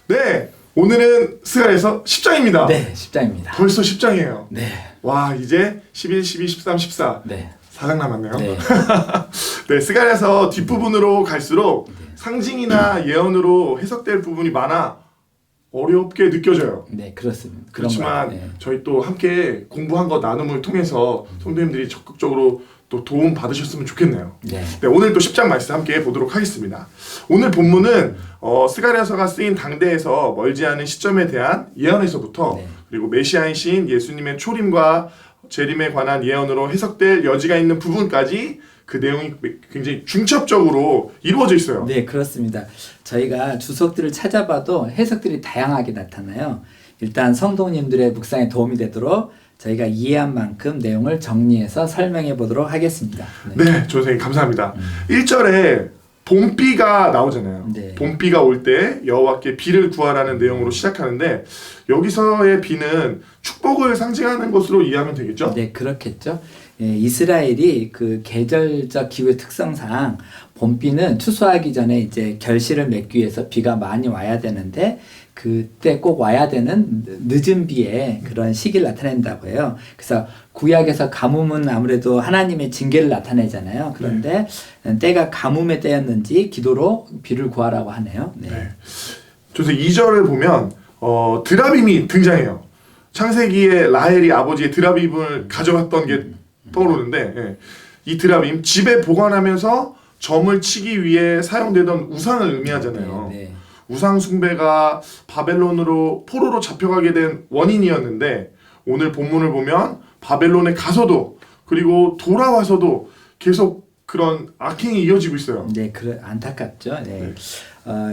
네, 오늘은 스가랴서 10장입니다. 네, 10장입니다. 벌써 10장이에요. 네. 와, 이제 11, 12, 13, 14. 네. 4장 남았네요. 네. 네, 스가랴서 뒷부분으로 갈수록 상징이나 예언으로 해석될 부분이 많아 어렵게 느껴져요. 네, 그렇습니다. 그렇지만 네. 저희 또 함께 공부한 것 나눔을 통해서 성도님들이 적극적으로 또 도움 받으셨으면 좋겠네요. 네. 네, 오늘 또 10장 말씀 함께 보도록 하겠습니다. 오늘 본문은 스가랴서가 쓰인 당대에서 멀지 않은 시점에 대한 예언에서부터 네. 그리고 메시아이신 예수님의 초림과 재림에 관한 예언으로 해석될 여지가 있는 부분까지 그 내용이 굉장히 중첩적으로 이루어져 있어요. 네, 그렇습니다. 저희가 주석들을 찾아봐도 해석들이 다양하게 나타나요. 일단 성도님들의 묵상에 도움이 되도록 저희가 이해한 만큼 내용을 정리해서 설명해 보도록 하겠습니다. 네, 선생님 감사합니다. 1절에 봄비가 나오잖아요. 네. 봄비가 올 때 여호와께 비를 구하라는 내용으로 시작하는데 여기서의 비는 축복을 상징하는 것으로 이해하면 되겠죠? 네, 그렇겠죠. 예, 이스라엘이 그 계절적 기후의 특성상 봄비는 추수하기 전에 이제 결실을 맺기 위해서 비가 많이 와야 되는데 그때 꼭 와야 되는 늦은 비의 그런 시기를 나타낸다고 해요. 그래서 구약에서 가뭄은 아무래도 하나님의 징계를 나타내잖아요. 그런데 때가 가뭄의 때였는지 기도로 비를 구하라고 하네요. 네. 네. 그래서 2절을 보면 드라빔이 등장해요. 창세기에 라헬이 아버지의 드라빔을 가져갔던 게 떠오르는데 이 드라빔 집에 보관하면서 점을 치기 위해 사용되던 우상을 의미하잖아요. 네, 네. 우상 숭배가 바벨론으로 포로로 잡혀가게 된 원인이었는데 오늘 본문을 보면 바벨론에 가서도 그리고 돌아와서도 계속 그런 악행이 이어지고 있어요. 네, 안타깝죠. 네.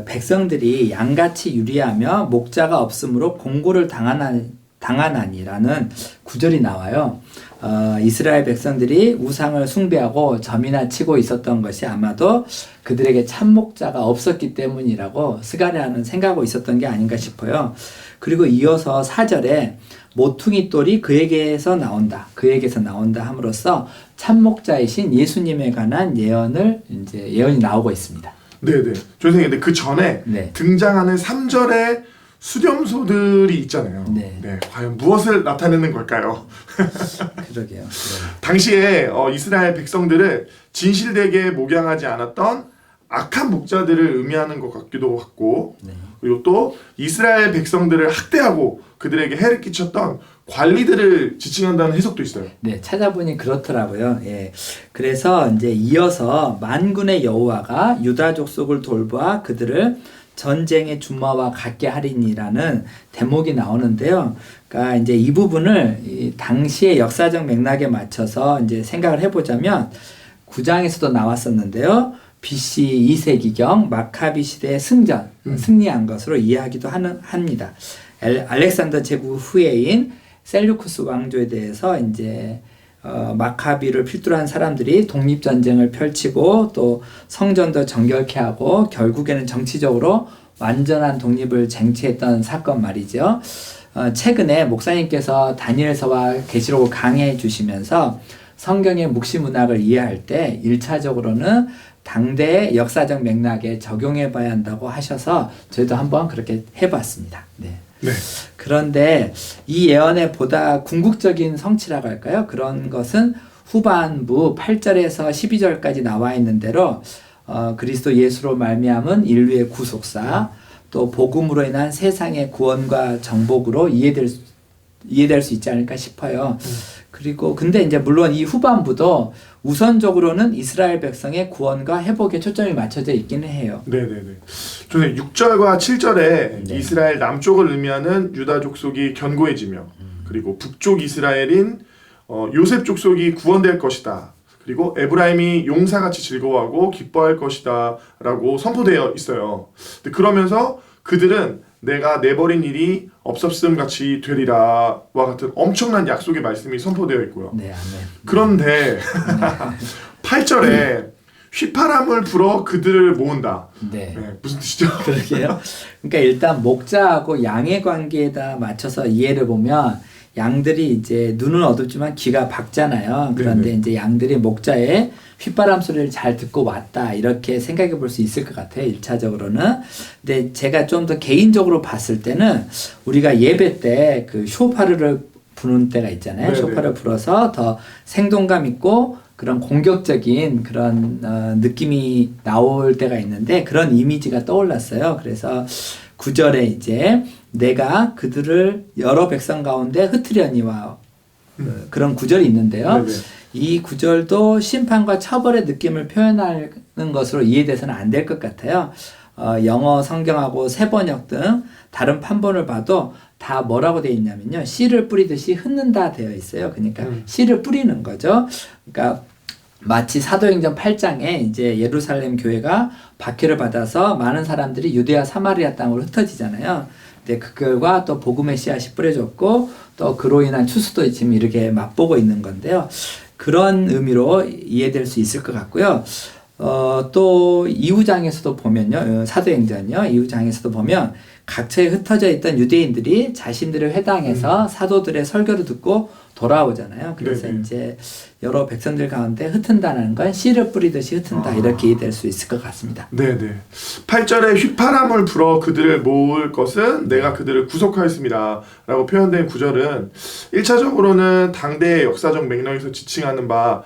백성들이 양같이 유리하며 목자가 없으므로 공고를 당하나니라는 구절이 나와요. 이스라엘 백성들이 우상을 숭배하고 점이나 치고 있었던 것이 아마도 그들에게 참목자가 없었기 때문이라고 스가랴는 생각하고 있었던 게 아닌가 싶어요. 그리고 이어서 4절에 모퉁이 돌이 그에게서 나온다 함으로써 참목자이신 예수님에 관한 예언이 나오고 있습니다. 네네. 선생님, 근데 그 전에 네. 등장하는 3절에 수렴소들이 있잖아요. 네. 과연 무엇을 나타내는 걸까요? 그러게요. 네. 당시에 이스라엘 백성들을 진실되게 목양하지 않았던 악한 목자들을 의미하는 것 같기도 하고 네. 그리고 또 이스라엘 백성들을 학대하고 그들에게 해를 끼쳤던 관리들을 지칭한다는 해석도 있어요. 네, 찾아보니 그렇더라고요. 예. 그래서 이제 이어서 만군의 여호와가 유다 족속을 돌보아 그들을 전쟁의 준마와 같게 하리니라는 대목이 나오는데요. 그러니까 이제 이 부분을 당시의 역사적 맥락에 맞춰서 이제 생각을 해보자면 9장에서도 나왔었는데요. BC 2세기경 마카비 시대의 승리한 것으로 이해하기도 합니다. 알렉산더 제국 후예인 셀루쿠스 왕조에 대해서 이제 마카비를 필두로 한 사람들이 독립전쟁을 펼치고 또 성전도 정결케 하고 결국에는 정치적으로 완전한 독립을 쟁취했던 사건 말이죠. 최근에 목사님께서 다니엘서와 계시록을 강해해 주시면서 성경의 묵시 문학을 이해할 때 1차적으로는 당대의 역사적 맥락에 적용해 봐야 한다고 하셔서 저희도 한번 그렇게 해봤습니다. 네. 네. 그런데 이 예언의 보다 궁극적인 성취라고 할까요? 그런 것은 후반부 8절에서 12절까지 나와 있는 대로 그리스도 예수로 말미암은 인류의 구속사 또 복음으로 인한 세상의 구원과 정복으로 이해될 수 있지 않을까 싶어요. 그리고 근데 이제 물론 이 후반부도 우선적으로는 이스라엘 백성의 구원과 회복에 초점이 맞춰져 있기는 해요. 네네네. 저는 6절과 7절에 네. 이스라엘 남쪽을 의미하는 유다 족속이 견고해지며 그리고 북쪽 이스라엘인 요셉 족속이 구원될 것이다. 그리고 에브라임이 용사같이 즐거워하고 기뻐할 것이다 라고 선포되어 있어요. 그러면서 그들은 내가 내버린 일이 없었음 같이 되리라 와 같은 엄청난 약속의 말씀이 선포되어 있고요. 네, 아멘. 그런데 8절에 휘파람을 불어 그들을 모은다. 네. 무슨 뜻이죠? 그러게요. 그러니까 일단 목자하고 양의 관계에다 맞춰서 이해를 보면 양들이 이제 눈은 어둡지만 귀가 밝잖아요. 그런데 네네. 이제 양들이 목자의 휘바람 소리를 잘 듣고 왔다 이렇게 생각해 볼 수 있을 것 같아요. 1차적으로는. 근데 제가 좀 더 개인적으로 봤을 때는 우리가 예배 때 그 쇼파르를 부는 때가 있잖아요. 네네. 쇼파를 불어서 더 생동감 있고 그런 공격적인 그런 느낌이 나올 때가 있는데 그런 이미지가 떠올랐어요. 그래서 9절에 이제 내가 그들을 여러 백성 가운데 흩으려니와 그런 구절이 있는데요. 네네. 이 구절도 심판과 처벌의 느낌을 표현하는 것으로 이해돼서는 안 될 것 같아요. 영어 성경하고 세번역 등 다른 판본을 봐도 다 뭐라고 되어 있냐면요. 씨를 뿌리듯이 흩는다 되어 있어요. 그러니까 씨를 뿌리는 거죠. 그러니까 마치 사도행전 8장에 이제 예루살렘 교회가 박해를 받아서 많은 사람들이 유대와 사마리아 땅으로 흩어지잖아요. 근데 그 결과 또 복음의 씨앗이 뿌려졌고 또 그로 인한 추수도 지금 이렇게 맛보고 있는 건데요. 그런 의미로 이해될 수 있을 것 같고요. 또 이후장에서도 보면요. 사도행전요. 이후장에서도 보면 각처에 흩어져 있던 유대인들이 자신들의 회당에서 사도들의 설교를 듣고 돌아오잖아요. 그래서 네네. 이제 여러 백성들 가운데 흩은다는 건 씨를 뿌리듯이 흩은다 이렇게 이해될 수 있을 것 같습니다. 네네. 8절에 휘파람을 불어 그들을 모을 것은 내가 그들을 구속하였습니다 라고 표현된 구절은 1차적으로는 당대의 역사적 맥락에서 지칭하는 바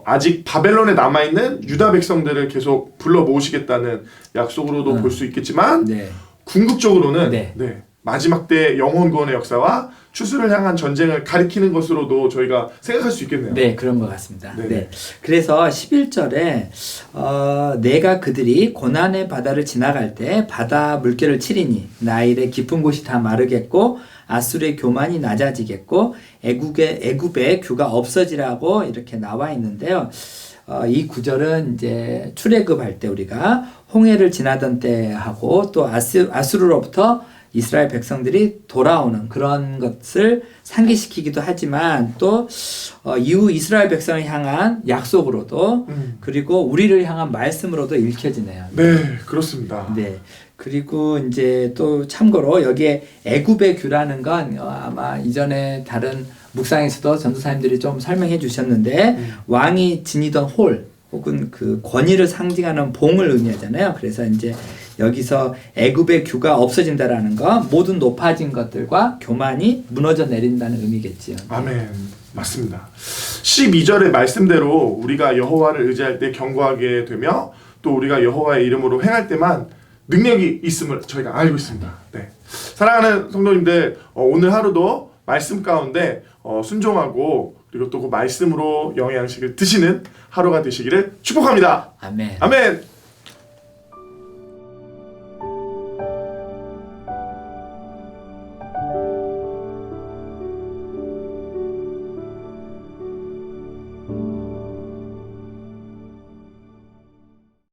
아직 바벨론에 남아있는 유다 백성들을 계속 불러 모으시겠다는 약속으로도 볼 수 있겠지만 네. 궁극적으로는 네. 마지막 때 영원 구원의 역사와 추수를 향한 전쟁을 가리키는 것으로도 저희가 생각할 수 있겠네요. 네, 그런 것 같습니다. 네네. 네. 그래서 11절에 내가 그들이 고난의 바다를 지나갈 때 바다 물결을 치리니 나일의 깊은 곳이 다 마르겠고 아수르의 교만이 낮아지겠고 애굽의 규가 없어지라고 이렇게 나와 있는데요. 이 구절은 이제 출애굽할 때 우리가 홍해를 지나던 때 하고 또 아수르로부터 이스라엘 백성들이 돌아오는 그런 것을 상기시키기도 하지만 또 이후 이스라엘 백성을 향한 약속으로도 그리고 우리를 향한 말씀으로도 읽혀지네요. 네, 그렇습니다. 네. 그리고 이제 또 참고로 여기에 애굽의 규라는 건 아마 이전에 다른 묵상에서도 전도사님들이 좀 설명해 주셨는데 왕이 지니던 홀 혹은 그 권위를 상징하는 봉을 의미하잖아요. 그래서 이제 여기서 애굽의 규가 없어진다라는 거 모든 높아진 것들과 교만이 무너져 내린다는 의미겠지요. 아멘. 맞습니다. 12절의 말씀대로 우리가 여호와를 의지할 때 견고하게 되며 또 우리가 여호와의 이름으로 행할 때만 능력이 있음을 저희가 알고 있습니다. 네. 사랑하는 성도님들, 오늘 하루도 말씀 가운데 순종하고 그리고 또 그 말씀으로 영양식을 드시는 하루가 되시기를 축복합니다. 아멘. 아멘.